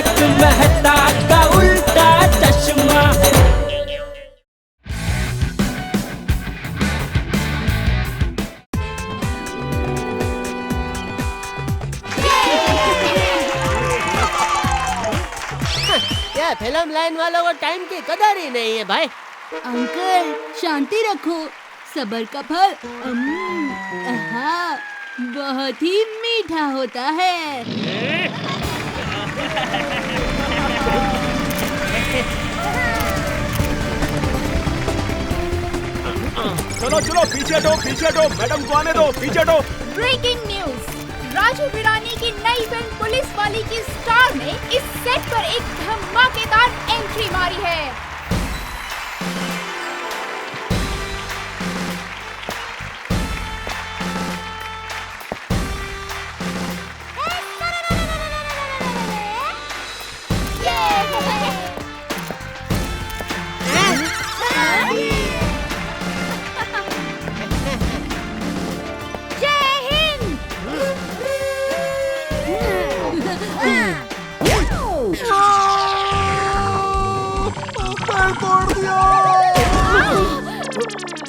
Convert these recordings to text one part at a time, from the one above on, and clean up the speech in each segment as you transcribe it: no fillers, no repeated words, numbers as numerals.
तारक मेहता का उल्टा चश्मा। क्या फिल्म लाइन वालों को टाइम की कदर ही नहीं है भाई। अंकल शांति रखो, सबर का फल बहुत ही मीठा होता है। चलो चलो पीछे हटो, मैडम को आने दो, पीछे हटो। ब्रेकिंग न्यूज, राजू वीरानी की नई फिल्म पुलिस वाली की स्टार ने इस सेट पर एक धमाकेदार एंट्री मारी है।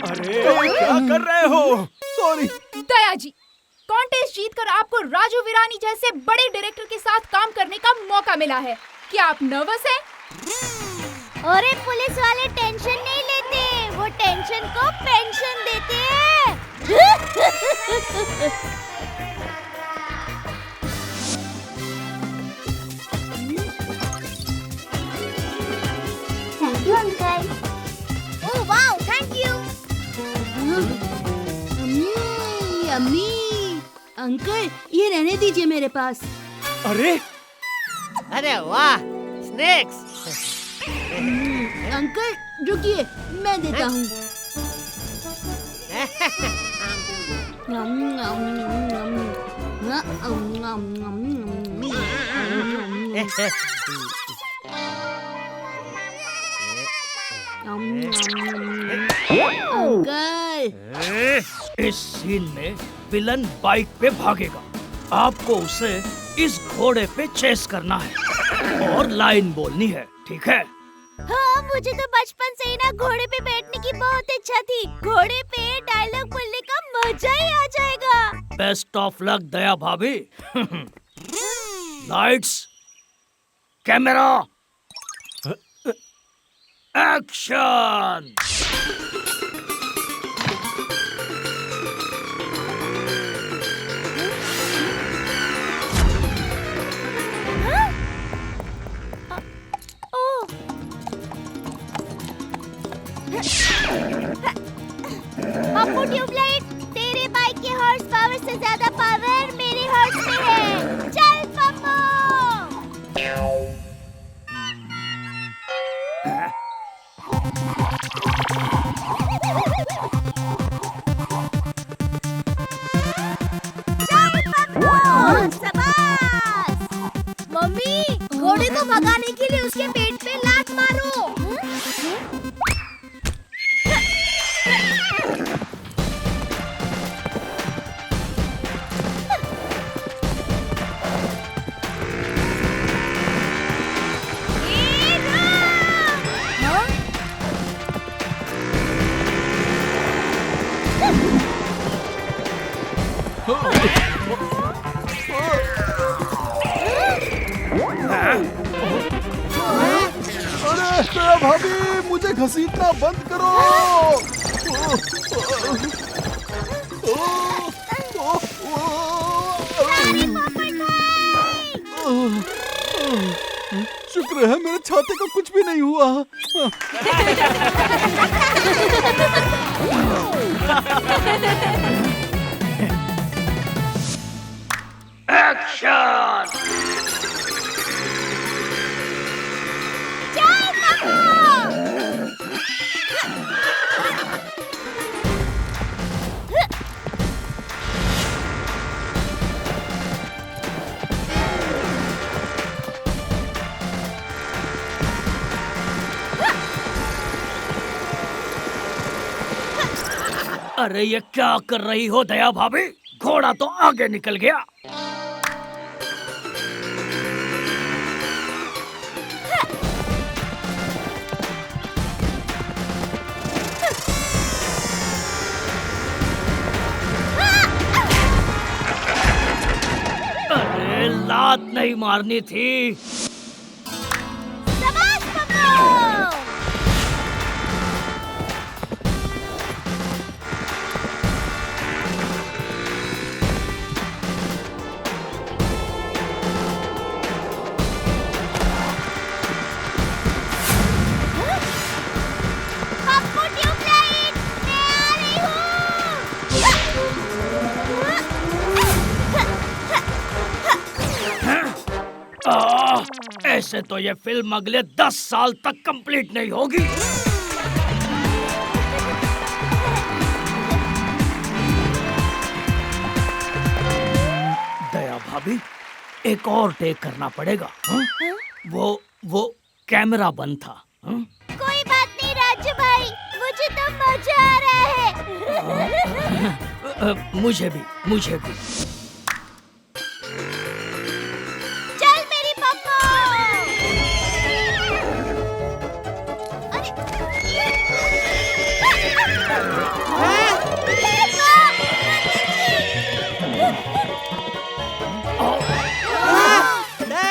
अरे क्या कर रहे हो? सॉरी। दया जी, कॉन्टेस्ट जीतकर आपको राजू वीरानी जैसे बड़े डायरेक्टर के साथ काम करने का मौका मिला है। क्या आप नर्वस हैं? अरे पुलिस वाले टेंशन नहीं लेते, वो टेंशन को पेंशन देते हैं। Thank you uncle. Oh wow, thank you. Yummy. Uncle ये रहने दीजिए मेरे पास। अरे वाह, स्नैक्स। अंकल रुकिए, मैं देता हूँ। अंकल इस सीन में विलन बाइक पे भागेगा, आपको उसे इस घोड़े पे चेस करना है और लाइन बोलनी है, ठीक है? हाँ, मुझे तो बचपन से ही ना घोड़े पे बैठने की बहुत इच्छा थी। घोड़े पे डायलॉग बोलने का मजा ही आ जाएगा। बेस्ट ऑफ लक दया भाभी। Lights, camera, action. Pappu tubelight, तेरे बाइक के हॉर्स पावर से ज्यादा पावर मेरे हॉर्स में है। चल पप्पू। चल पप्पू, शाबाश। मम्मी, घोड़े को भगाने के लिए उसके पेट पे लात मारो। अरे दया भाभी, मुझे घसीटना बंद करो। शुक्र है मेरे छाते को कुछ भी नहीं हुआ। एक्शन। अरे ये क्या कर रही हो दया भाभी? घोड़ा तो आगे निकल गया। नहीं मारनी थी। शाबाश पप्पू। पप्पू ट्यूबलाइट, मैं आ रही हूँ। ऐसे तो ये फिल्म अगले 10 साल तक कंप्लीट नहीं होगी। दया भाभी, एक और टेक करना पड़ेगा। हाँ? वो कैमरा बंद था। हाँ? कोई बात नहीं राजू भाई, मुझे तो मजा आ रहा है। मुझे भी। चल मेरी पप्पू। अरे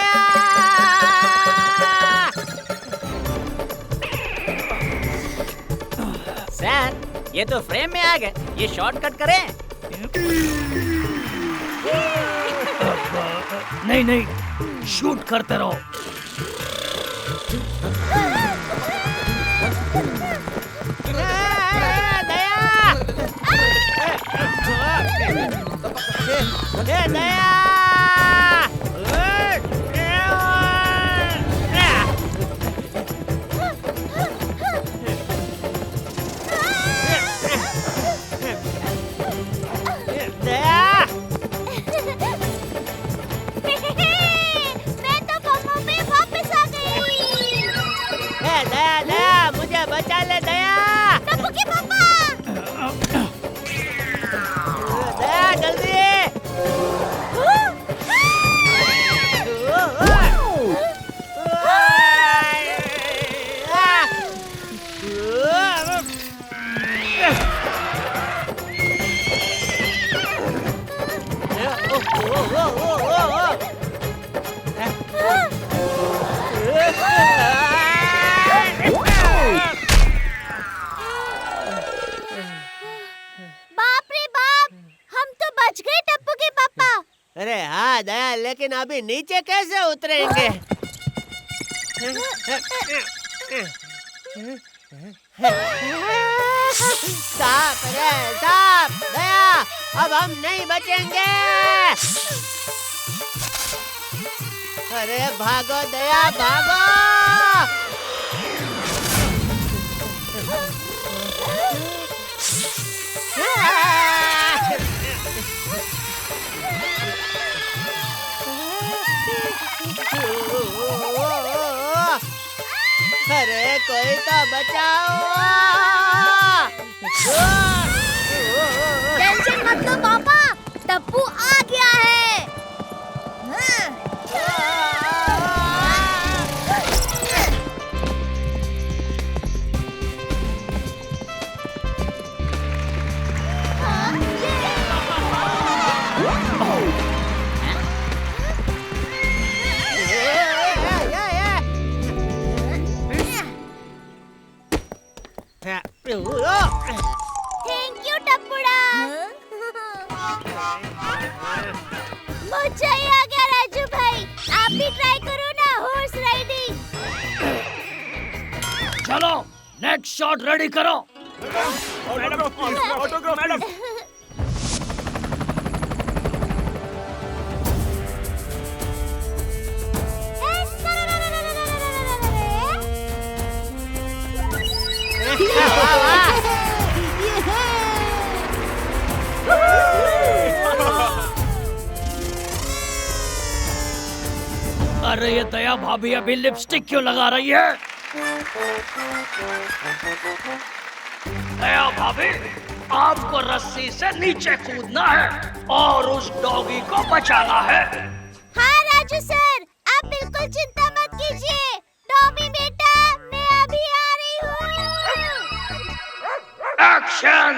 सर, ये तो फ्रेम में आ गए। ये शॉर्टकट करें? नहीं, शूट करते रहो। मैं तो पप्पू पे वापस आ गई। दया, मुझे बचा ले दया। टप्पू के पापा। दया जल्दी। बाप रे बाप, हम तो बच गए टप्पू के पापा। अरे हाँ दया, लेकिन अभी नीचे कैसे उतरेंगे? सांप रे सांप। दया, अब हम नहीं बचेंगे। अरे भागो दया, भागो। अरे कोई तो बचाओ। टेंशन मत लो पापा, टप्पू आ गया है। थैंक यू टप्पूड़ा। मजा ही आ गया राजू भाई। आप भी ट्राई करो ना हॉर्स राइडिंग। चलो नेक्स्ट शॉट रेडी करो। ऑटोग्राफ। अरे ये दया भाभी अभी लिपस्टिक क्यों लगा रही है? दया भाभी, आपको रस्सी से नीचे कूदना है और उस डॉगी को बचाना है। हाँ राजू सर, आप बिल्कुल चिंता मत कीजिए। टॉमी बेटा, मैं अभी आ रही हूँ। एक्शन।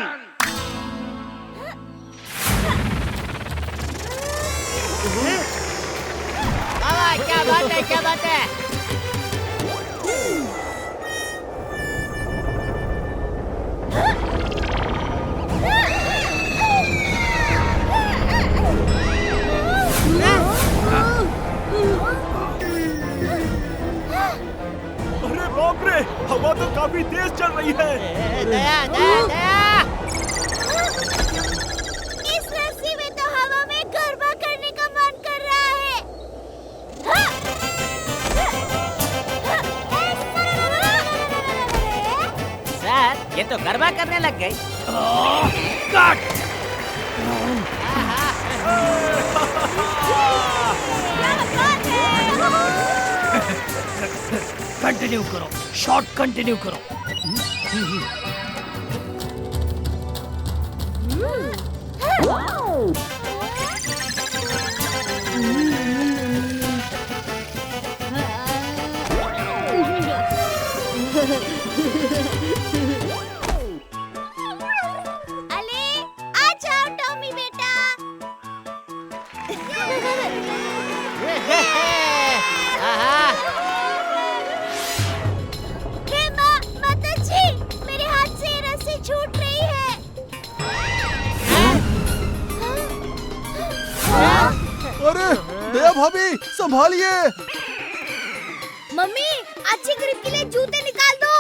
बाप रे, हवा तो काफी तेज चल रही है। दया दया दया। इस रस्सी में तो हवा में गरबा करने का मन कर रहा है। सर ये तो गरबा करने लग गई। कट। कंटिन्यू करो, शॉट कंटिन्यू करो। अले आ जाओ टॉमी बेटा। हे माँ, माता जी, मेरे हाथ से ये रस्सी छूट रही है। अरे दया भाभी, संभालिए। मम्मी, अच्छी ग्रिप के लिए जूते निकाल दो।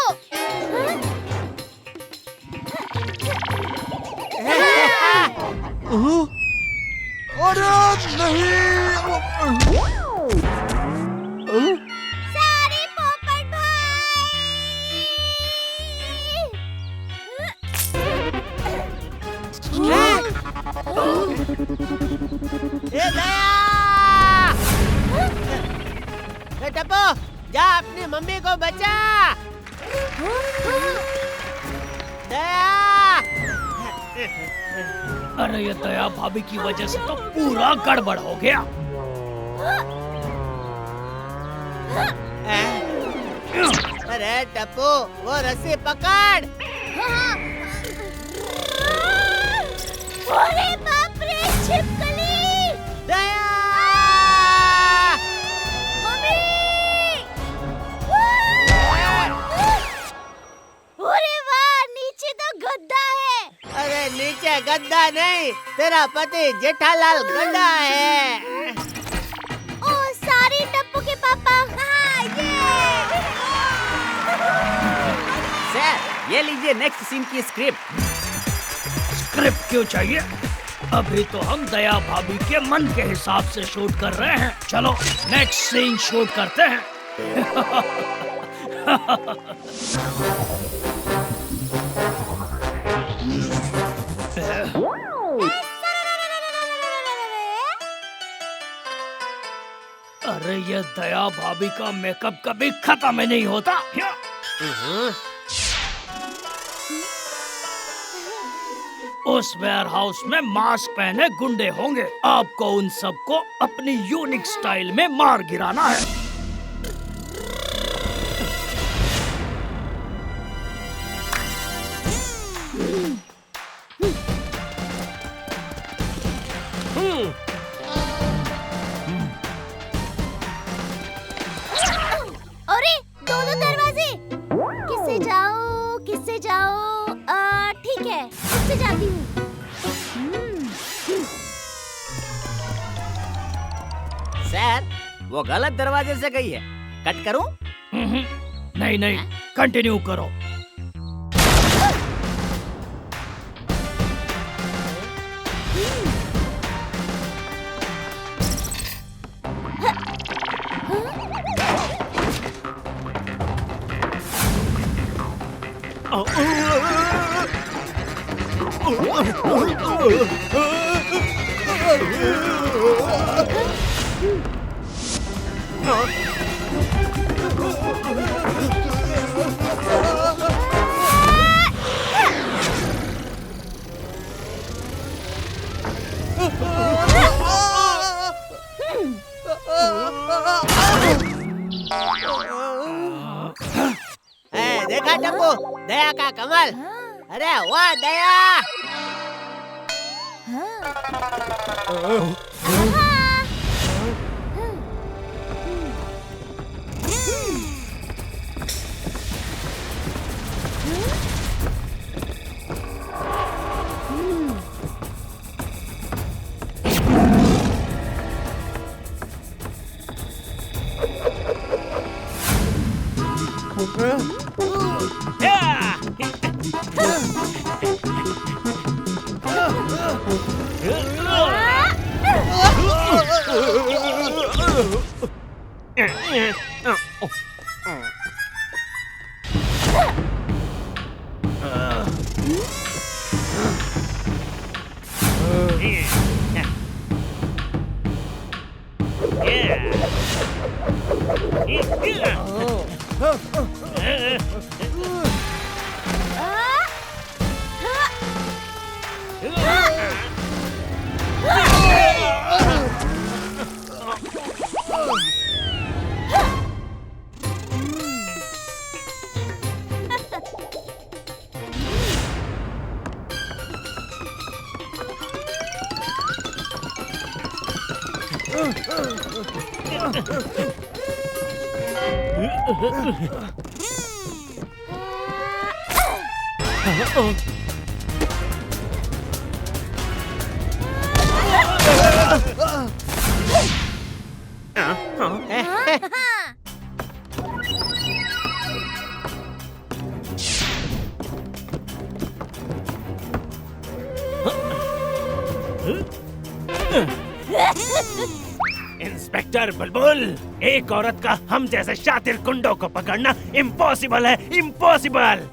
अरे नहीं। सारे पोपट भाई। ए दया! ए टप्पू, जा अपनी मम्मी को बचा। दया! अरे ये दया भाभी की वजह से तो पूरा गड़बड़ हो गया। अरे टप्पू, वो रस्सी पकड़। अरे बाप रे, छिपकली! दया! मम्मी! अरे वाह, नीचे तो गद्दा है। अरे नीचे गद्दा नहीं, तेरा पति जेठालाल गद्दा है। ओ सारी टप्पू के पापा। हाँ, ये। सर ये लीजिए नेक्स्ट सीन की स्क्रिप्ट। स्क्रिप्ट क्यों चाहिए? अभी तो हम दया भाभी के मन के हिसाब से शूट कर रहे हैं। चलो नेक्स्ट सीन शूट करते हैं। अरे ये दया भाभी का मेकअप कभी खत्म ही नहीं होता। उस वेयर हाउस में मास्क पहने गुंडे होंगे। आपको उन सबको अपनी यूनिक स्टाइल में मार गिराना है। अरे दोनों दरवाजे। किससे जाऊं, किससे जाऊं? ठीक है, इससे जाती हूँ। सर वो गलत दरवाजे से गई है, कट करूं? नहीं नहीं, कंटिन्यू करो। देखा टप्पू, दया का कमाल। अरे वाह दया! इंस्पेक्टर बुलबुल, एक औरत का हम जैसे शातिर गुंडों को पकड़ना इम्पॉसिबल है, इम्पॉसिबल।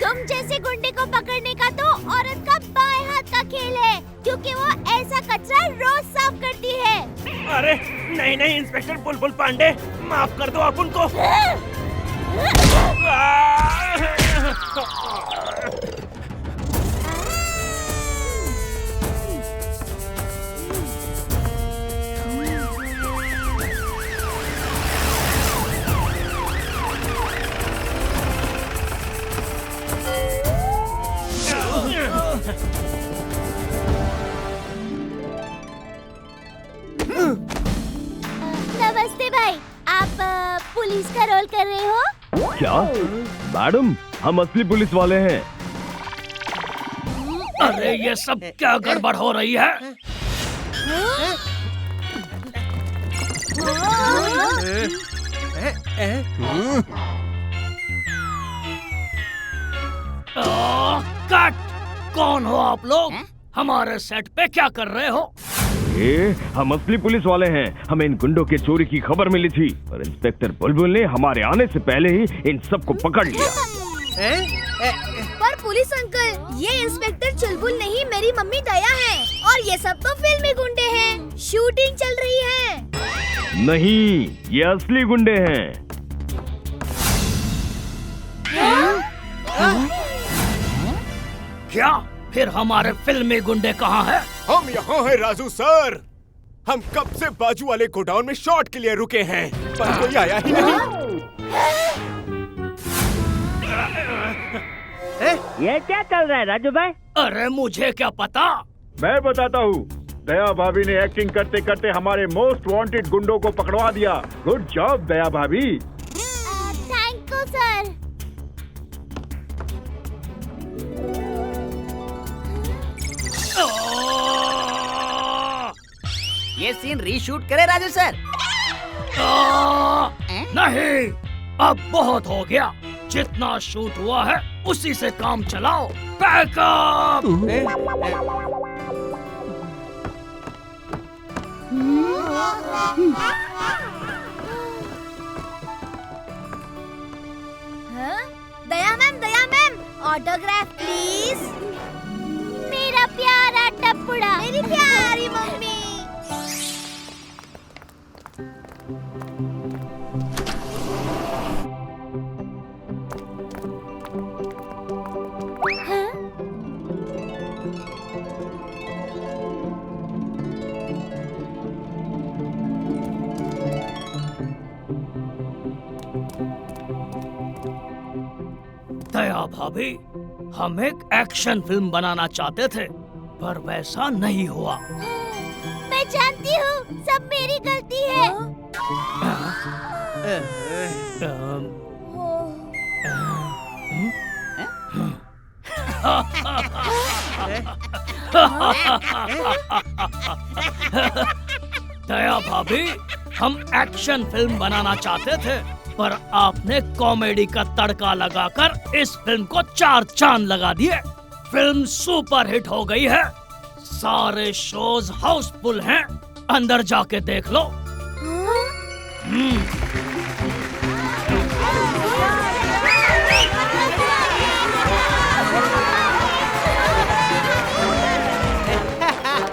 तुम जैसे गुंडे को पकड़ने का तो औरत का बाएं हाथ का खेल है, क्योंकि वो ऐसा कचरा रोज साफ करती है। अरे नहीं नहीं इंस्पेक्टर बुलबुल पांडे, माफ कर दो आप उनको। नमस्ते भाई, आप पुलिस का रोल कर रहे हो? क्या मैडम, हम असली पुलिस वाले हैं। अरे ये सब क्या गड़बड़ हो रही है? कट! कौन हो आप लोग? हमारे सेट पे क्या कर रहे हो? ये हम असली पुलिस वाले हैं। हमें इन गुंडों के चोरी की खबर मिली थी और इंस्पेक्टर बुलबुल ने हमारे आने से पहले ही इन सबको पकड़ लिया। पर पुलिस अंकल, ये इंस्पेक्टर चुलबुल नहीं, मेरी मम्मी दया है, और ये सब तो फिल्मी गुंडे हैं। शूटिंग चल रही है। नहीं, ये असली गुंडे हैं। क्या? फिर हमारे फिल्मी गुंडे कहाँ हैं? हम यहाँ हैं राजू सर। हम कब से बाजू वाले गोडाउन में शॉट के लिए रुके हैं, पर कोई आया ही नहीं। ये क्या चल रहा है राजू भाई? अरे मुझे क्या पता। मैं बताता हूँ। दया भाभी ने एक्टिंग करते करते हमारे मोस्ट वांटेड गुंडों को पकड़वा दिया। गुड जॉब दया भाभी। Thank you sir. ये सीन रीशूट करे राजू सर? नहीं, अब बहुत हो गया। जितना शूट हुआ है उसी से काम चलाओ। Backup! Daya ma'am, autograph please. मेरा प्यारा टप्पुड़ा, मेरी प्यारी मम्मी। दया भाभी, हम एक एक्शन फिल्म बनाना चाहते थे, पर वैसा नहीं हुआ। मैं जानती हूँ, सब मेरी गलती है। दया भाभी, हम एक्शन फिल्म बनाना चाहते थे, पर आपने कॉमेडी का तड़का लगाकर इस फिल्म को 4 चांद लगा दिए। फिल्म सुपर हिट हो गई है, सारे शोज हाउसफुल हैं, अंदर जाके देख लो।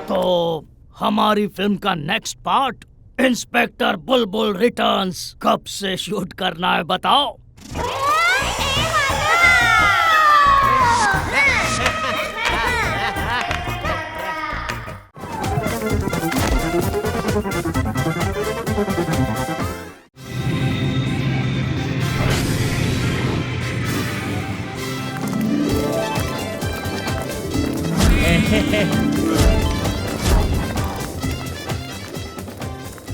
तो हमारी फिल्म का नेक्स्ट पार्ट, इंस्पेक्टर बुलबुल रिटर्न्स, कब से शूट करना है बताओ?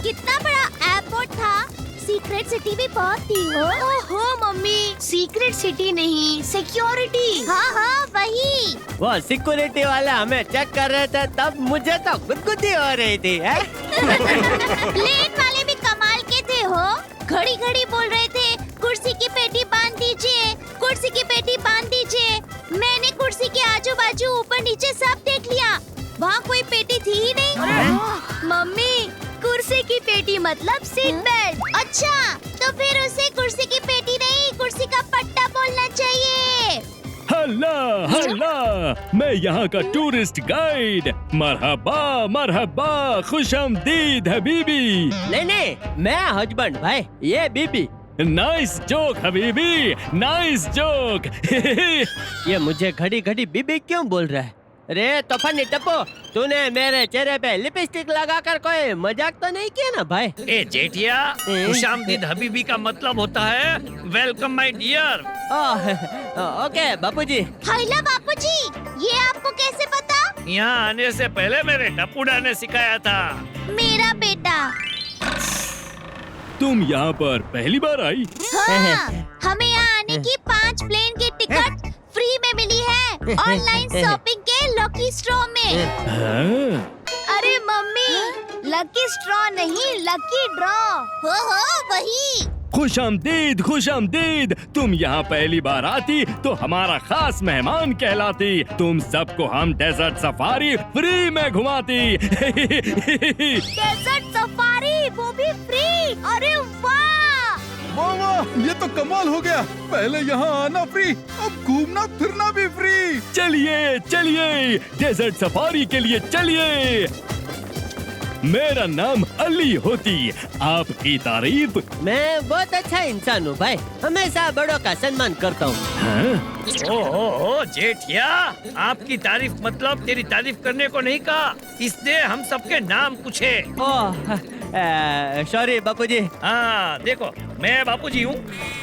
कितना बड़ा एयरपोर्ट था, सीक्रेट सिटी भी बहुत थी हो। ओहो मम्मी, सीक्रेट सिटी नहीं, सिक्योरिटी। हाँ हाँ वही। वो सिक्योरिटी वाले हमें चेक कर रहे थे, तब मुझे तो गुदगुदी हो रही थी। प्लेन वाले भी कमाल के थे हो, घड़ी घड़ी बोल रहे थे कुर्सी की पेटी बांध दीजिए, कुर्सी की पेटी बांध दीजिए। मैंने कुर्सी के आजू बाजू ऊपर नीचे सब देख लिया, वहाँ कोई पेटी थी ही नहीं। मम्मी, कुर्सी की पेटी मतलब सीट बेल्ट। अच्छा, तो फिर उसे कुर्सी की पेटी नहीं, कुर्सी का पट्टा बोलना चाहिए। हल्ला हल्ला, मैं यहाँ का टूरिस्ट गाइड। मरहबा मरहबा, खुशामदीद हबीबी। नहीं, मैं हस्बैंड भाई, ये बीबी। नाइस जोक हबीबी, नाइस जोक। ये मुझे घड़ी घड़ी बीबी क्यों बोल रहा है? रे तूफानी टप्पू, तूने मेरे चेहरे पे लिपस्टिक लगाकर कोई मजाक तो नहीं किया ना भाई? ए जेठिया, खुशामदीद हबीबी का मतलब होता है वेलकम माय डियर। ओके बापूजी। हाइला बापूजी, ये आपको कैसे पता? यहाँ आने से पहले मेरे टप्पूडा ने सिखाया था। मेरा बेटा। तुम यहाँ पर पहली बार आई? हाँ, हमें यहाँ आने की 5 प्लेन की टिकट फ्री में मिली है, ऑनलाइन शॉपिंग के लकी स्ट्रॉ में। हाँ? अरे मम्मी, लकी स्ट्रॉ नहीं, लकी ड्रॉ। हो वही। खुशामदीद खुशामदीद, तुम यहाँ पहली बार आती तो हमारा खास मेहमान कहलाती। तुम सबको हम डेजर्ट सफारी फ्री में घुमाती। डेजर्ट सफारी, वो भी फ्री। अरे वाह! वाह, ये तो कमाल हो गया। पहले यहाँ आना फ्री, अब घूमना फिरना भी फ्री। चलिए चलिए, डेजर्ट सफारी के लिए चलिए। मेरा नाम अली होती, आपकी तारीफ। मैं बहुत अच्छा इंसान हूँ भाई, हमेशा बड़ों का सम्मान करता हूँ। ओ जेठिया, आपकी तारीफ मतलब तेरी तारीफ करने को नहीं कहा, इसने हम सबके नाम पूछे। सॉरी बापूजी। हाँ देखो, मैं बापूजी हूँ,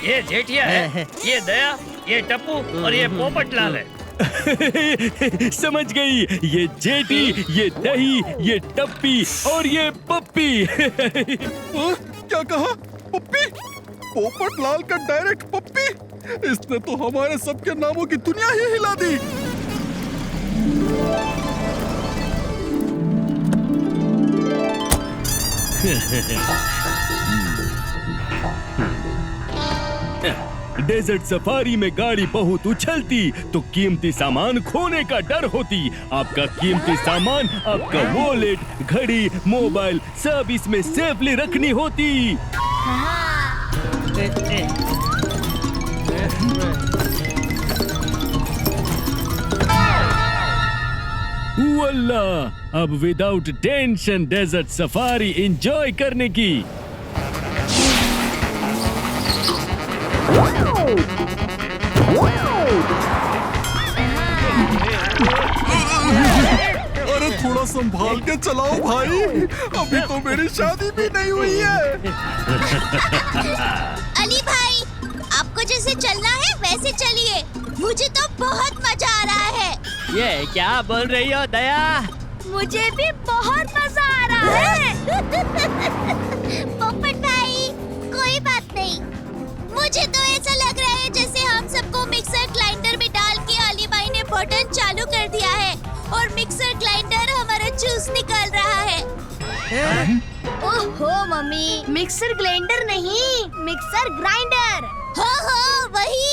ये जेठिया है, ये दया, ये टप्पू और ये पोपटलाल है। समझ गई, ये जेठी, ये दही, ये टप्पी और ये पप्पी। क्या कहा? पप्पी? पोपटलाल का डायरेक्ट पप्पी? इसने तो हमारे सबके नामों की दुनिया ही हिला दी। डेजर्ट सफारी में गाड़ी बहुत उछलती तो कीमती सामान खोने का डर होती। आपका कीमती सामान, आपका वॉलेट, घड़ी, मोबाइल सब इसमें सेफली रखनी होती। वल्ला, अब without tension desert safari enjoy करने की। अरे थोड़ा संभाल के चलाओ भाई, अभी तो मेरी शादी भी नहीं हुई है। अली भाई, आपको जो जैसे चलना है वैसे चलिए। मुझे तो बहुत मजा आ रहा है। ये क्या बोल रही हो दया? मुझे भी बहुत मजा आ रहा है। पोपट भाई, कोई बात नहीं। मुझे तो ऐसा लग रहा है जैसे हम सबको मिक्सर ग्राइंडर में डाल के अली भाई ने बटन चालू कर दिया है और मिक्सर ग्राइंडर हमारा जूस निकाल रहा है। ओहो मम्मी, मिक्सर ग्राइंडर नहीं, मिक्सर ग्राइंडर। हो वही।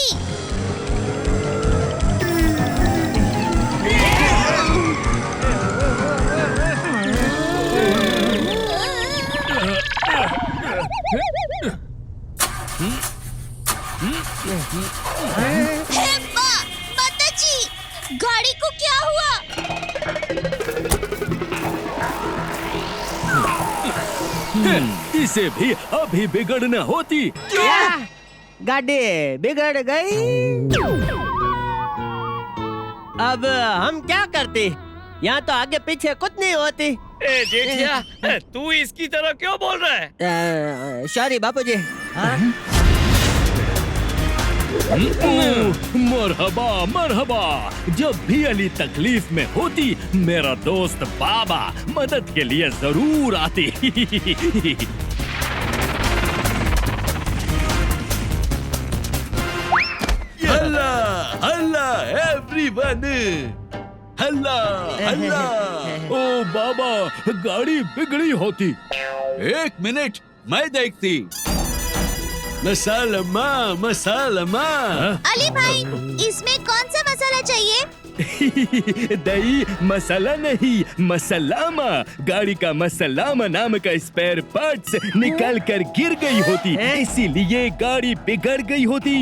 माताजी, गाड़ी को क्या हुआ? इसे भी अभी बिगड़ना होती। क्या? गाड़ी बिगड़ गई? अब हम क्या करते? यहाँ तो आगे पीछे कुछ नहीं होती। ए जेठिया, तू इसकी तरह क्यों बोल रहा है? सॉरी बापूजी। मरहबा मरहबा। जब भी अली तकलीफ में होती, मेरा दोस्त बाबा मदद के लिए जरूर आती। हल्ला हल्ला एवरीवन, हल्ला हल्ला। ओ बाबा, गाड़ी बिगड़ी होती। 1 मिनट, मैं देखती। मसाला मसाला। अली भाई, इसमें कौन सा मसाला चाहिए? दही मसाला नहीं, मसलामा। गाड़ी का मसलामा नाम का स्पेयर पार्ट्स निकल कर गिर गई होती, इसीलिए गाड़ी बिगड़ गई होती।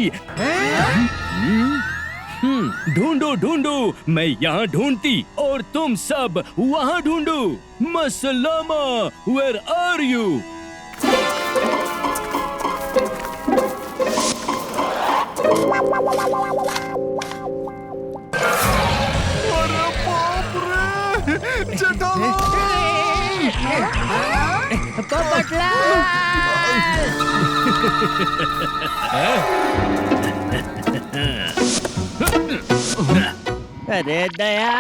ढूंढो ढूंढो, मैं यहाँ ढूंढती और तुम सब वहाँ ढूंढो। मसलामा, वेयर आर यू? अरे बाप रे, जेठालाल! अरे दया,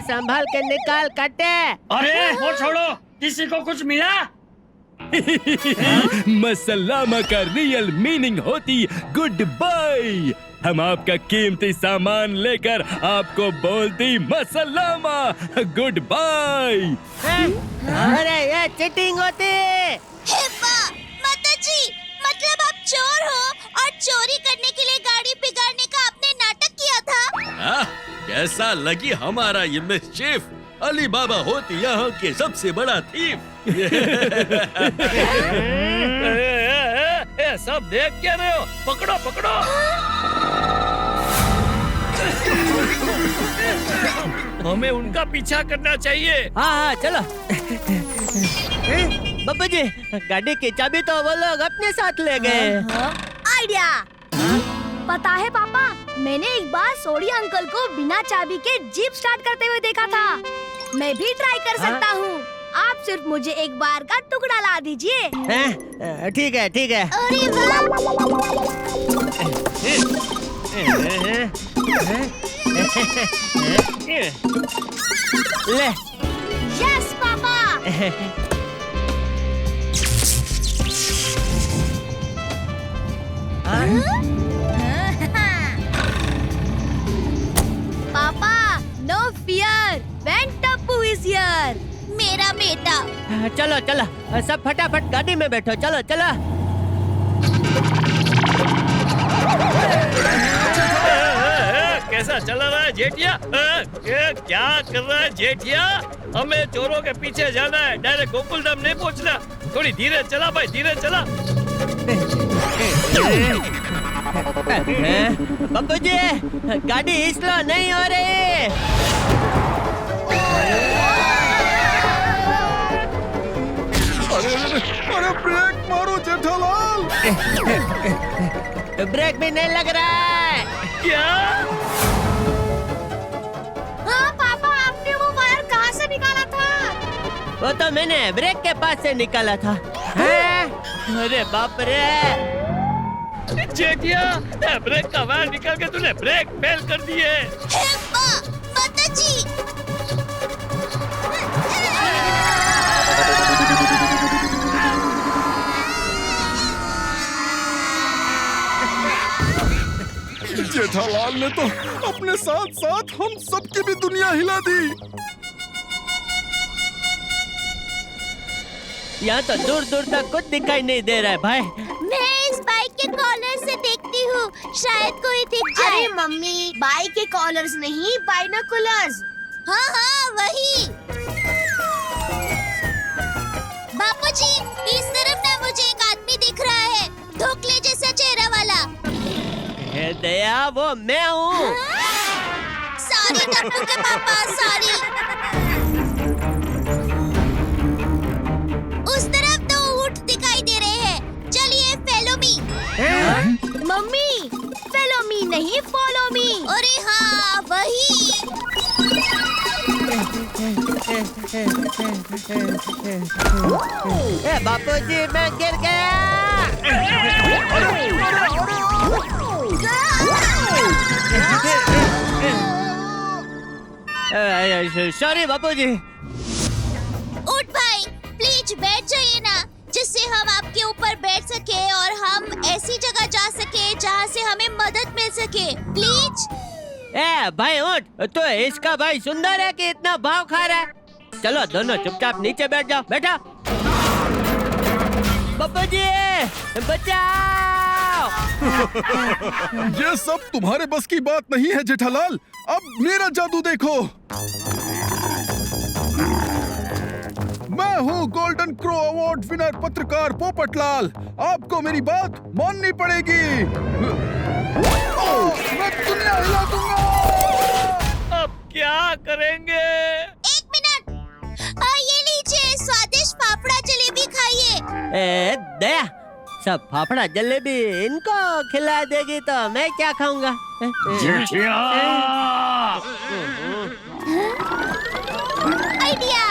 संभाल के निकाल कटे। अरे वो छोड़ो, किसी को कुछ मिला? मसलामा का रियल मीनिंग होती गुड बाय। हम आपका कीमती सामान लेकर आपको बोलती मसलामा, गुड बाय। अरे ये चीटिंग होती। माताजी, मतलब आप चोर हो और चोरी करने के लिए गाड़ी बिगाड़ने का आपने नाटक किया था? कैसा लगी हमारा ये मिस्चीफ? अली बाबा होती यहाँ के सबसे बड़ा थीफ। सब देख क्या रहे हो? पकड़ो पकड़ो। हमें उनका पीछा करना चाहिए। हाँ चलो। बब्बू जी, गाड़ी की चाबी तो वो लोग अपने साथ ले गए। आइडिया। पता है पापा, मैंने एक बार सोडी अंकल को बिना चाबी के जीप स्टार्ट करते हुए देखा था। मैं भी ट्राई कर सकता हूँ। आप सिर्फ मुझे एक बार का टुकड़ा ला दीजिए। ठीक है ठीक है। अरे ले। यस पापा। पापा, no fear, when Tappu is here. मेरा बेटा। चलो चलो, सब फटाफट गाड़ी में बैठो। चलो चलो। कैसा चला रहा है जेठिया? क्या कर रहा है जेठिया? हमें चोरों के पीछे जाना है, डायरेक्ट गोकुलधाम नहीं पहुंचना। थोड़ी धीरे चला भाई, धीरे चला। बब्बू जी, गाड़ी स्लो नहीं हो रही। अरे ब्रेक मारो जेठालाल! ब्रेक भी नहीं लग रहा है। क्या? हाँ पापा, आपने वो वायर कहाँ से निकाला था? वो तो मैंने ब्रेक के पास से निकाला था। अरे बाप रे! जेठिया, ब्रेक का वायर निकाल के तूने ब्रेक फेल कर दिए। माताजी। जेठालाल ने तो अपने साथ साथ हम सबकी भी दुनिया हिला दी। यहाँ तो दूर दूर तक कुछ दिखाई नहीं दे रहा है भाई। मैं इस बाइक के कॉलर से देखती हूँ, शायद कोई दिख जाए। अरे मम्मी, बाइक के कॉलर्स नहीं, बाइनोकुलर्स। हाँ हाँ वही। बापूजी, इस तरफ ना मुझे एक आदमी दिख रहा है, धोखले जैसा चेहरा वाला। हे दया, वो मैं हूँ। सॉरी टप्पू के पापा, सॉरी। उस तरफ दो ऊंट दिखाई दे रहे हैं, चलिए follow me. Mummy, follow me नहीं, फॉलो मी। अरे हाँ वही। बापूजी, मैं गिर गया। सॉरी बापूजी। ऊंट भाई, प्लीज बैठ जाइए ना, जिससे हम आपके ऊपर बैठ सके और हम ऐसी जगह जा सके जहाँ से हमें मदद मिल सके, प्लीज। भाई ऊंट, तो इसका भाई सुंदर है कि इतना भाव खा रहा है? चलो दोनों चुपचाप नीचे बैठ जाओ। बैठा। बापूजी, बचाओ। ये सब तुम्हारे बस की बात नहीं है जेठालाल, अब मेरा जादू देखो। मैं हूँ गोल्डन क्रो अवार्ड विनर पत्रकार पोपटलाल, आपको मेरी बात माननी पड़ेगी। मैं दुनिया हिला दूंगा। अब क्या करेंगे? एक मिनट, ये लीजिए स्वादिष्ट फाफड़ा जलेबी खाइए। दया, सब फाफड़ा जलेबी इनको खिला देगी तो मैं क्या खाऊंगा? जेठिया, आइडिया।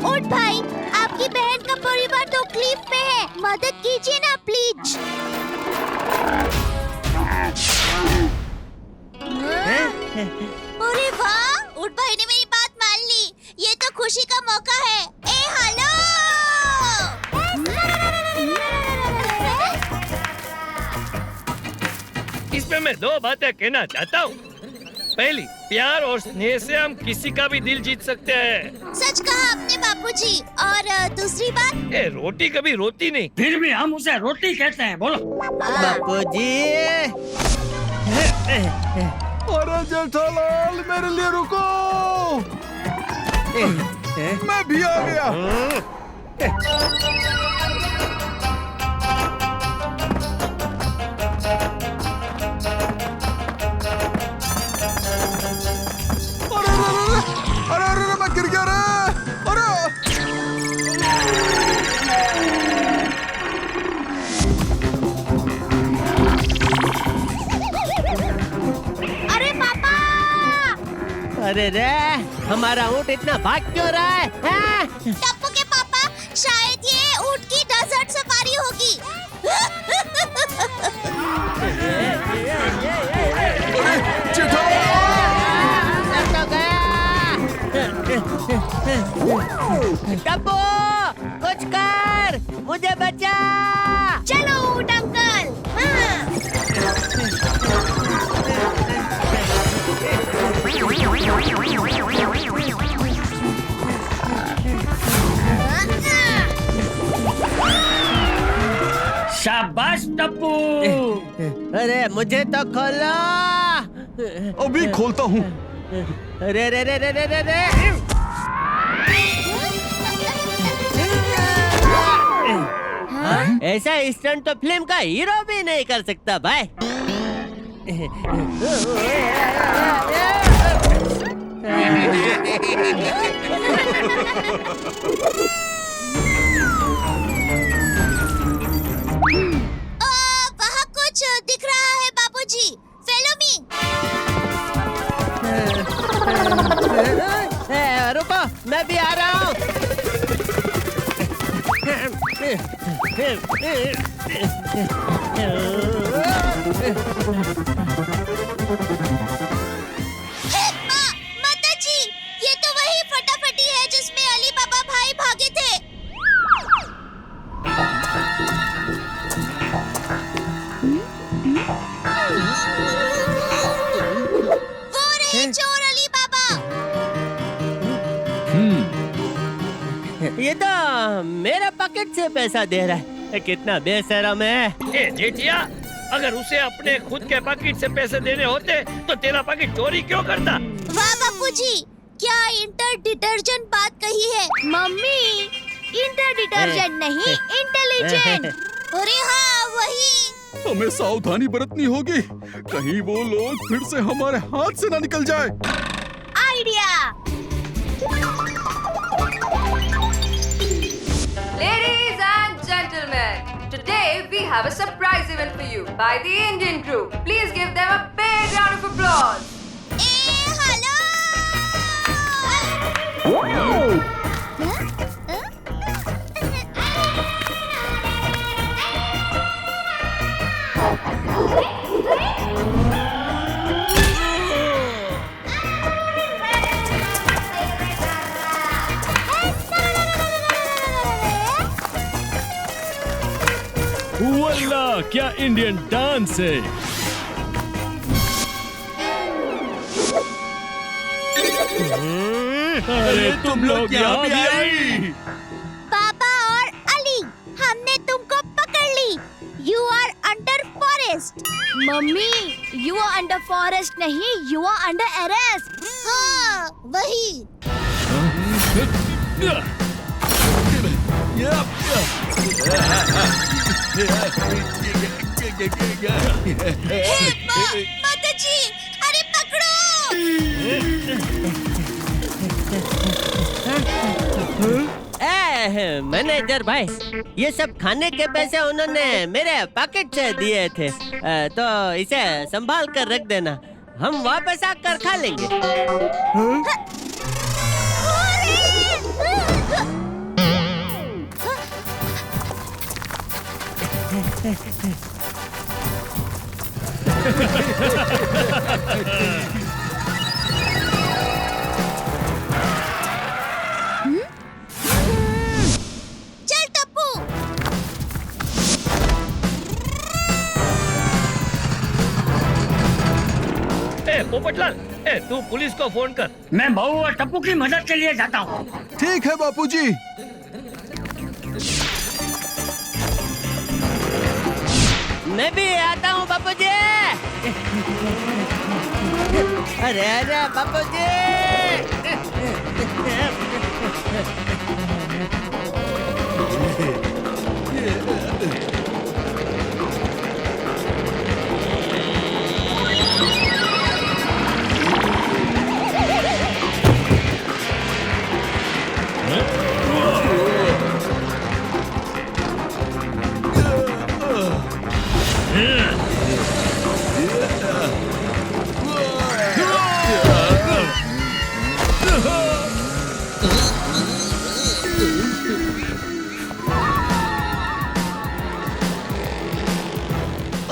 ऊंट भाई, आपकी बहन का परिवार तो क्लिफ पे है, मदद कीजिए ना प्लीज। अरे वाह, ऊंट भाई ने मेरी बात मान ली, ये तो खुशी का मौका है। हेलो। इसमें मैं दो बातें कहना चाहता हूँ। पहली, प्यार और स्नेह से हम किसी का भी दिल जीत सकते हैं। सच कहा आपने बापूजी। और दूसरी बात, रोटी कभी रोती नहीं। फिर भी हम उसे रोटी कहते हैं। बोलो बापूजी। अरे जेठालाल, मेरे लिए रुको, मैं भी आ गया। अरे मैं गिर गया रे। अरे पापा। अरे रे, हमारा ऊँट इतना भाग क्यों रहा है? टप्पू के पापा, शायद ये ऊँट की डेजर्ट सफारी होगी। टप्पू, कुछ कर, मुझे बचा। चलो ऊंट अंकल। शाबाश टप्पू। अरे मुझे तो खोलो। अभी खोलता हूँ। रे रे रे रे रे रे रे। ऐसा स्टंट तो फिल्म का हीरो भी नहीं कर सकता भाई। वहाँ कुछ दिख रहा है बाबूजी, फॉलो मी। माताजी, ये तो वही फटाफटी है जिसमें अली बाबा भाई भागे थे। वो रहे चोर अली बाबा। ये तो मेरे पॉकेट से पैसा दे रहा है, कितना बेशरम है। ए जेठिया, अगर उसे अपने खुद के पैकेट से पैसे देने होते तो तेरा पैकेट चोरी क्यों करता? वाह बापूजी, क्या इंटर डिटर्जेंट बात कही है। मम्मी, इंटर डिटर्जेंट नहीं, इंटेलिजेंट। अरे हाँ, वही। हमें सावधानी बरतनी होगी, कहीं वो लोग फिर से हमारे हाथ से ना निकल जाए। Idea. Ladies and gentlemen, today we have a surprise event for you by the Indian crew. Please give them a big round of applause. वल्ला, क्या इंडियन डांस है। अरे तुम लोग यहाँ भी आई। पापा और अली, हमने तुमको पकड़ ली। You are under forest. मम्मी, यू आर अंडर फॉरेस्ट नहीं, यू आर अंडर अरेस्ट। हाँ, वही। माताजी, अरे पकड़ो। मैनेजर भाई, ये सब खाने के पैसे उन्होंने मेरे पैकेट से दिए थे, तो इसे संभाल कर रख देना, हम वापस आकर खा लेंगे। चल टप्पू। ए पोपटलाल, तू पुलिस को फोन कर। मैं बहू और टप्पू की मदद के लिए जाता हूँ। ठीक है बापूजी। मैं भी आता हूँ बापूजी। अरे अरे बापूजी।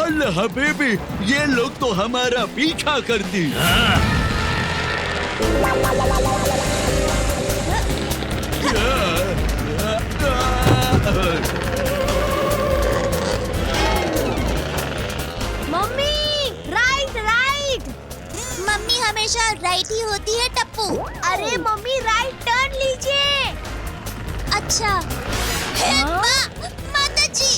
अल्लाह बेबी, ये लोग तो हमारा पीछा करती। Mummy, right right. मम्मी हमेशा राइट ही होती है टप्पू। अरे मम्मी, राइट टर्न लीजिए। अच्छा। माताजी।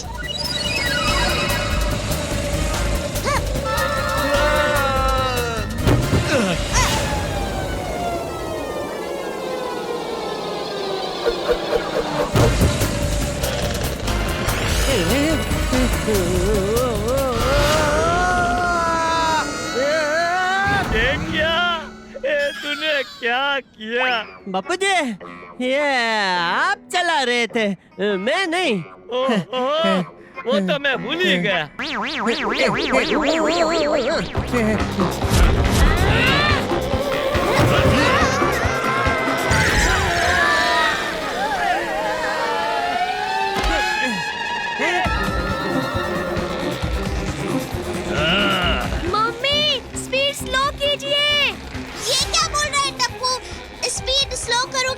तूने क्या किया? बापूजी, ये आप चला रहे थे, मैं नहीं। वो तो मैं भूल ही गया।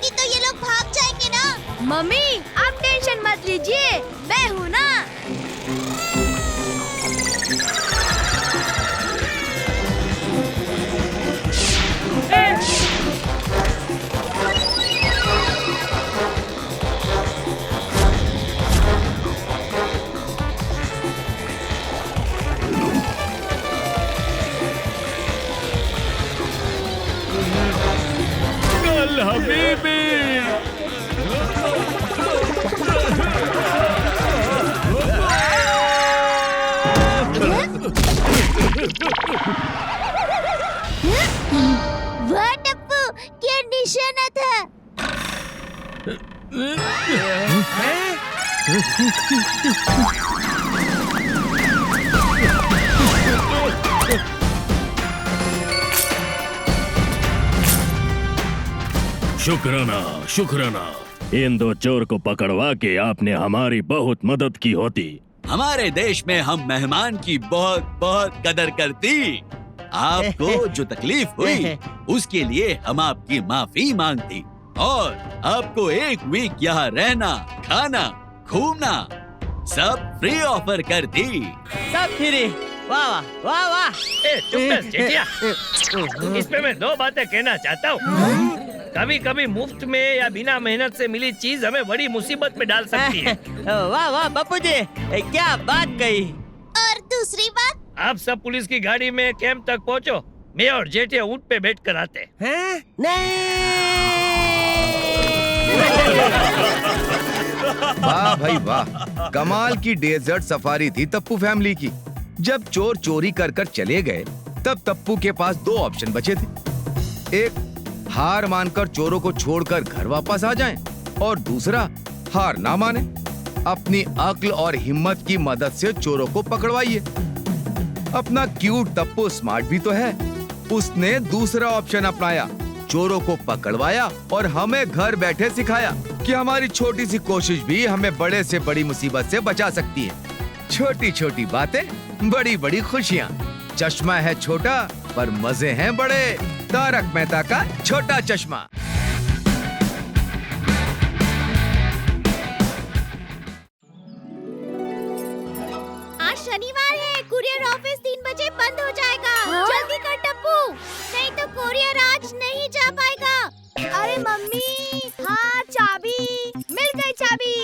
नहीं तो ये लोग भाग जाएंगे ना। मम्मी आप टेंशन मत लीजिए, मैं हूँ ना। कल हबीबी। वाह टप्पू, क्या निशाना था। शुक्राना शुक्राना, इन दो चोर को पकड़वा के आपने हमारी बहुत मदद की होती। हमारे देश में हम मेहमान की बहुत बहुत कदर करती। आपको जो तकलीफ हुई उसके लिए हम आपकी माफी मांगती और आपको एक वीक यहाँ रहना, खाना, घूमना सब फ्री ऑफर करती। सब फ्री। वाह वाह वाह वाह। चुप कर जेठिया, इसमें मैं दो बातें कहना चाहता हूँ। कभी कभी मुफ्त में या बिना मेहनत से मिली चीज हमें बड़ी मुसीबत में डाल सकती है। वाह वाह बापू जी, क्या बात कही। और दूसरी बात, आप सब पुलिस की गाड़ी में कैंप तक पहुँचो, मैं और जेठिया ऊँट पे बैठ कर आते हैं। वाह भाई वाह, कमाल की डेजर्ट सफारी थी तप्पू फैमिली की। जब चोर चोरी कर कर चले गए तब तप्पू के पास दो ऑप्शन बचे थे। एक, हार मानकर चोरों को छोड़कर घर वापस आ जाएं, और दूसरा, हार ना माने, अपनी अक्ल और हिम्मत की मदद से चोरों को पकड़वाइए। अपना क्यूट तप्पू स्मार्ट भी तो है, उसने दूसरा ऑप्शन अपनाया, चोरों को पकड़वाया और हमें घर बैठे सिखाया कि हमारी छोटी सी कोशिश भी हमें बड़े से बड़ी मुसीबत से बचा सकती है। छोटी छोटी बातें, बड़ी बड़ी खुशियाँ। चश्मा है छोटा पर मजे हैं बड़े। तारक मेहता का छोटा चश्मा। आज शनिवार है, कुरियर ऑफिस 3 बजे बंद हो जाएगा। जल्दी कर टप्पू, नहीं तो कुरियर आज नहीं जा पाएगा। अरे मम्मी, हाँ चाबी मिल गई, चाबी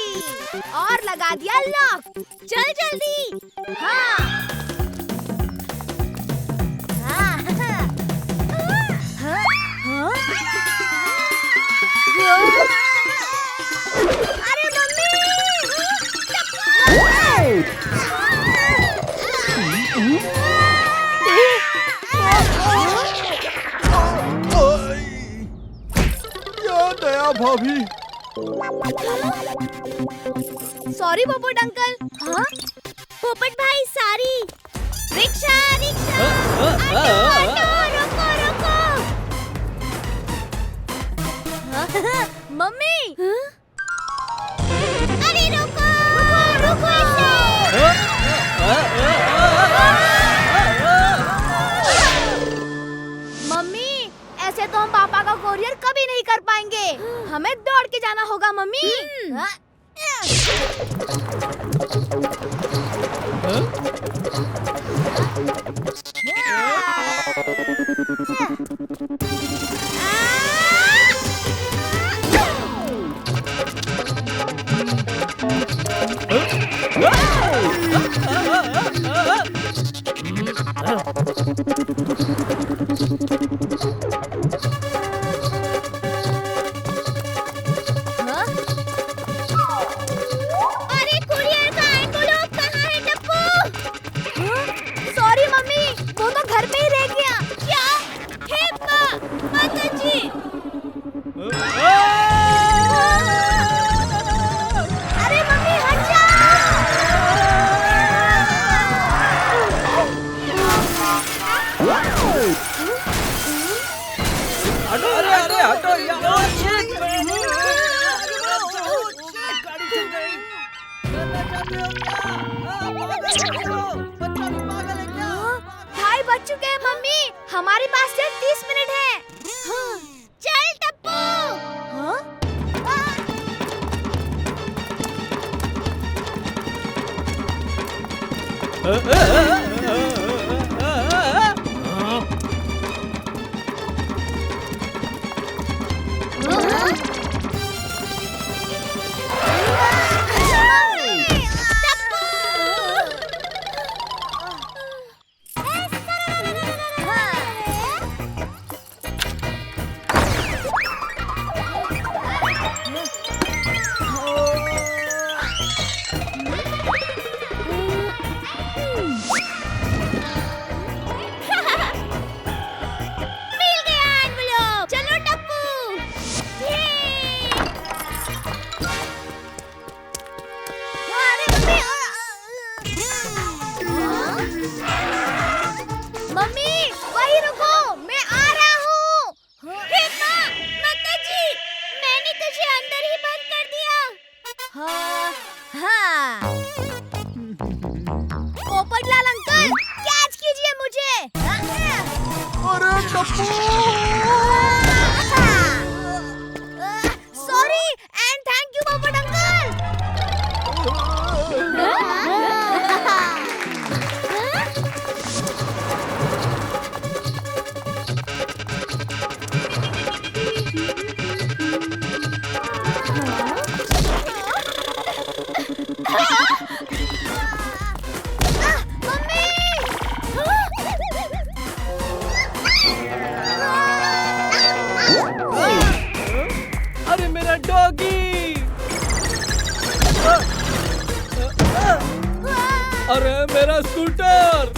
और लगा दिया लॉक। चल जल्दी। हाँ अरे मम्मी, क्या दया भाभी। सॉरी पोपट अंकल। हाँ पोपट भाई सॉरी। रिक्शा रिक्शा, ऑटो रुको रुको। मम्मी, अरे रुको रुको मम्मी, ऐसे तो हम पापा का कोरियर कभी नहीं कर पाएंगे। हमें दौड़ के जाना होगा मम्मी। अरे कुरियर का एनवेलप कहाँ है टप्पू? सॉरी मम्मी, वो तो घर पे ही रह गया। क्या? हे माता जी। अरे मम्मी हट जा। अरे अरे हटो यार। ढाई बज चुके हैं मम्मी, हमारे पास सिर्फ 30 मिनट है। चल टप्पू। हाँ? मिल गया एनवेलप। चलो टप्पू। मम्मी वही रुको, मैं आ रहा हूँ। माताजी, मैंने तुझे अंदर ही बंद कर दिया। हाँ। पोपटलाल अंकल, कैच कीजिए मुझे। अरे Tappu! Sorry and thank you पोपट अंकल। अरे मेरा डॉगी! अरे मेरा स्कूटर!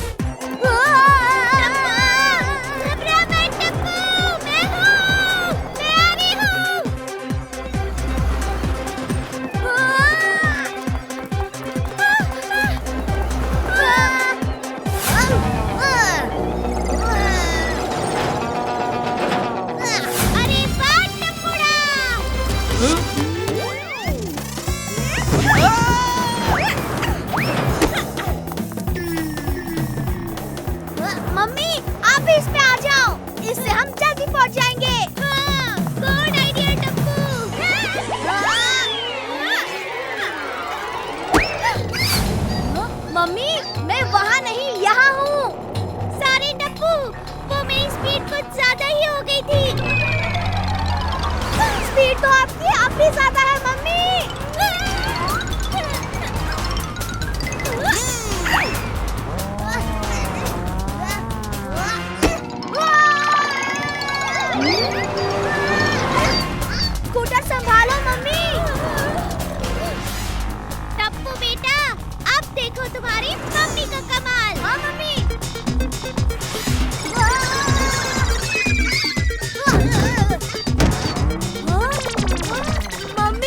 मम्मी आप भी इस पे आ जाओ, इससे हम जल्दी पहुंच जाएंगे। Good idea Tappu. मम्मी मैं वहाँ नहीं, यहाँ हूँ। सारे टप्पू, वो मेरी स्पीड कुछ ज्यादा ही हो गई थी। स्पीड तो आपकी अब भी ज्यादा है मम्मी। स्कूटर संभालो मम्मी। टप्पू बेटा, अब देखो तुम्हारी मम्मी का कमाल। हाँ मम्मी। मम्मी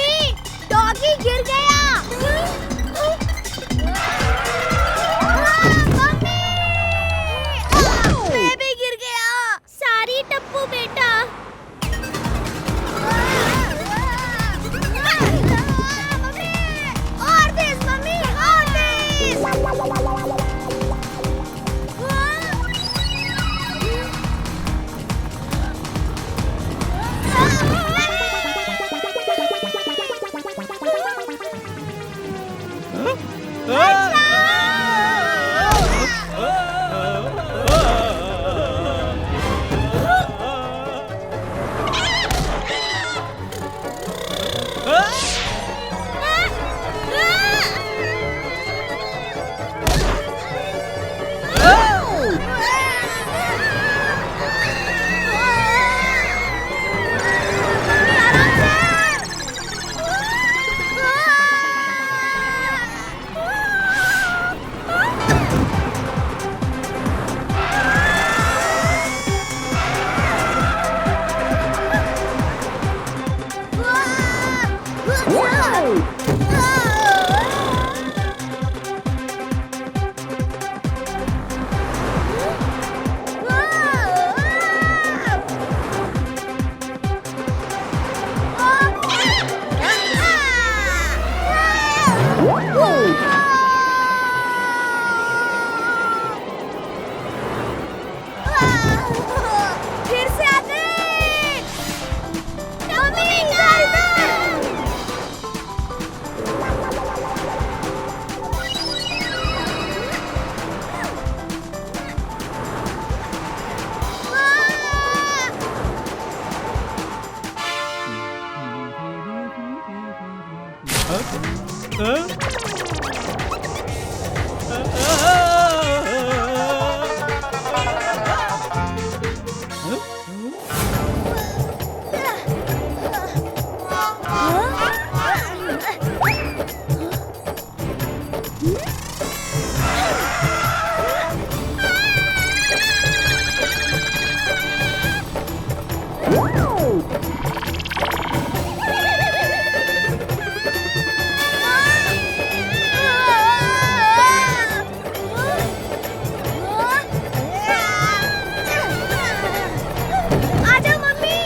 आजा मम्मी।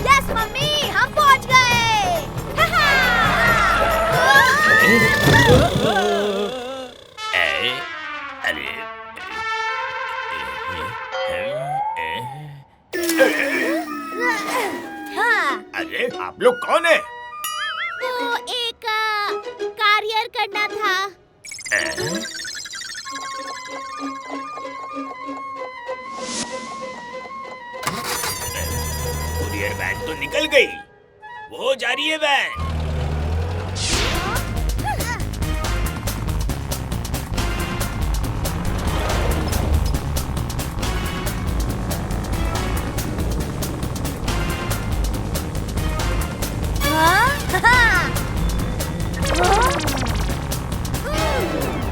यस मम्मी, हम पहुंच गए। अरे आप लोग कौन है? वो एक कार्यर करना था। कुरियर वैन तो निकल गई, वो जा रही है वैन।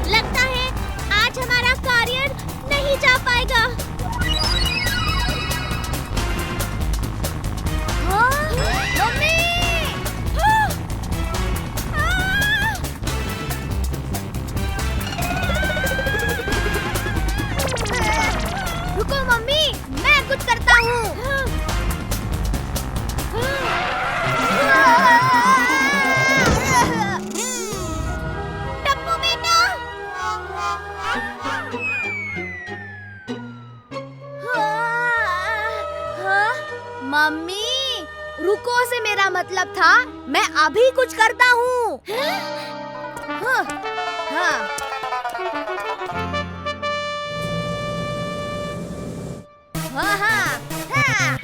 लगता है आज हमारा कार्यर नहीं जा पाएगा। मम्मी! रुको मम्मी, मैं कुछ करता हूँ। टप्पू बेटा। मम्मी, रुको से मेरा मतलब था मैं अभी कुछ करता हूँ। हाँ, हाँ। हाँ, हाँ, हाँ।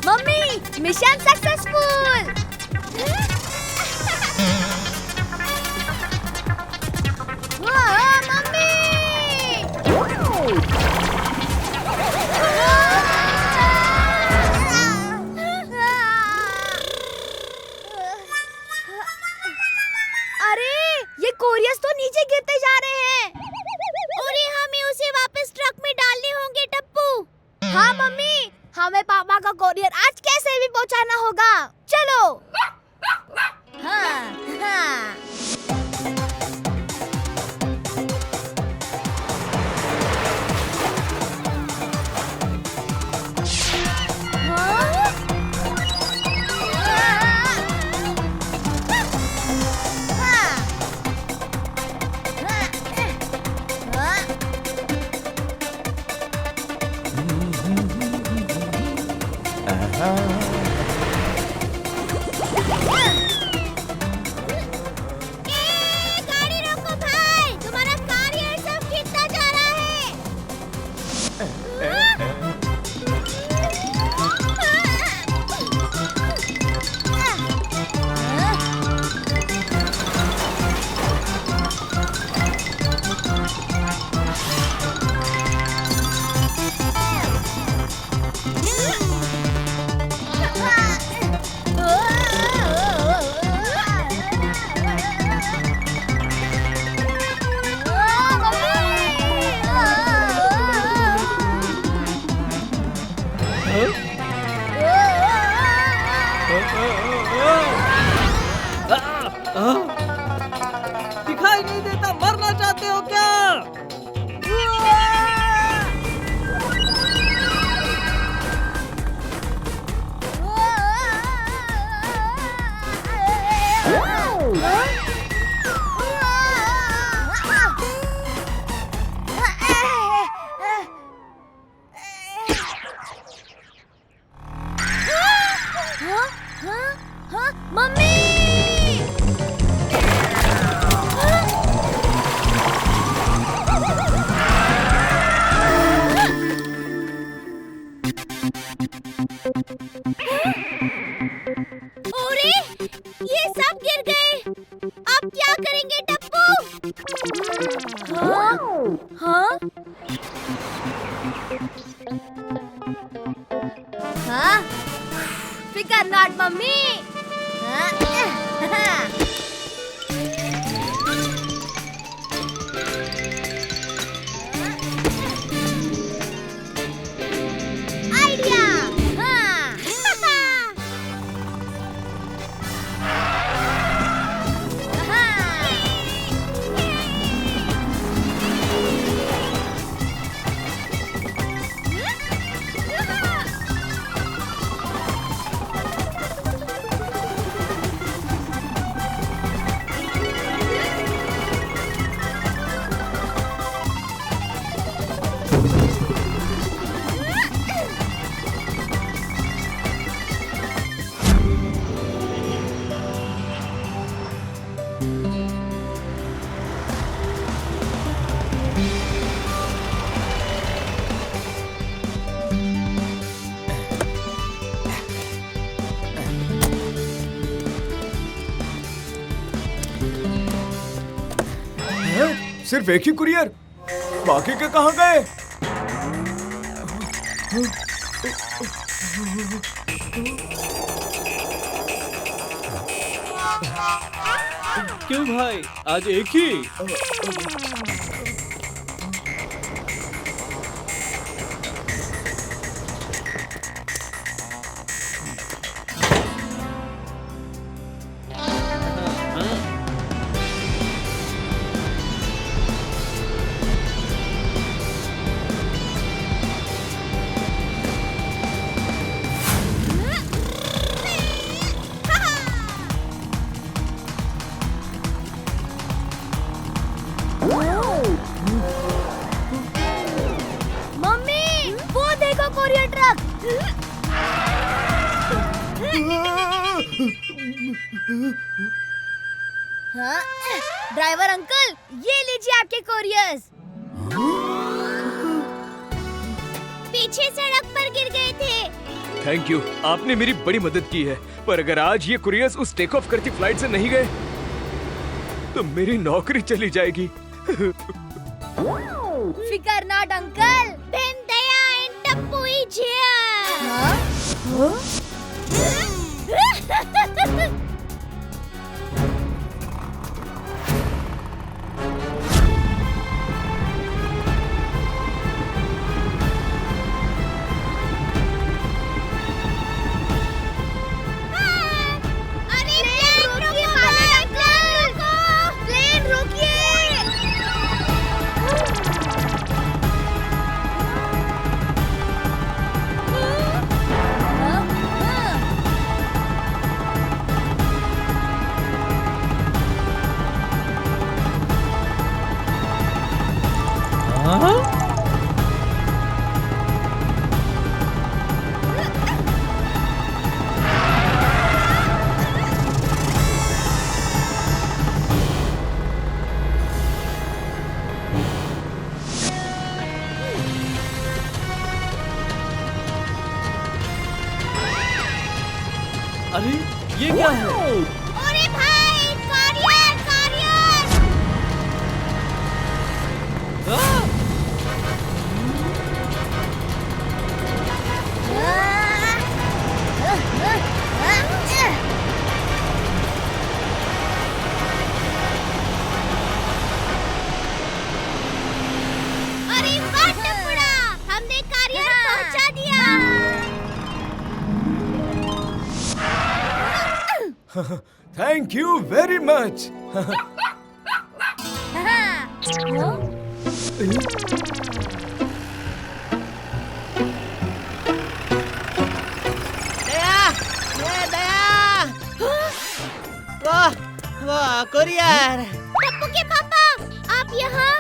Mummy, mission successful. अरे, ये कोरियस तो नीचे गिरते जा रहे हैं। अरे हमें उसे वापस ट्रक में डालने होंगे टप्पू। हाँ मम्मी, हमें पापा का कोरियर आज कैसे भी पहुंचाना होगा। चलो। हाँ, हाँ। गाड़ी रोको भाई, तुम्हारा कार्य सब गिरता जा रहा है। दिखाई नहीं देता? मरना चाहते हो क्या? मम्मी! अरे, ये सब गिर गए। अब क्या करेंगे टप्पू? हाँ? हाँ? फिकर नॉट मम्मी। आइडिया। सिर्फ एक ही कुरियर, बाकी के कहाँ गए? क्यों भाई, आज एक ही? मम्मी, वो देखो कोरियर ट्रक। हाँ? ड्राइवर अंकल, ये लीजिए आपके कोरियर्स। पीछे सड़क पर गिर गए थे। थैंक यू, आपने मेरी बड़ी मदद की है। पर अगर आज ये कुरियर्स उस टेक ऑफ करती फ्लाइट से नहीं गए तो मेरी नौकरी चली जाएगी। फिकर not uncle. Ben Daya and Tappu is here. अरे ये क्या है? अरे भाई, कारियर, कारियर! अरे वाह टप्पुड़ा, हमने कारियर पहुंचा दिया। Thank you very much. वो कुरियर। टप्पू के पापा, आप यहाँ?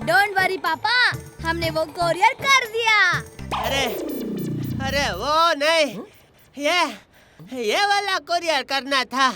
डोंट वरी पापा, हमने वो कोरियर कर दिया। अरे वो नहीं, ये वाला कुरियर करना था।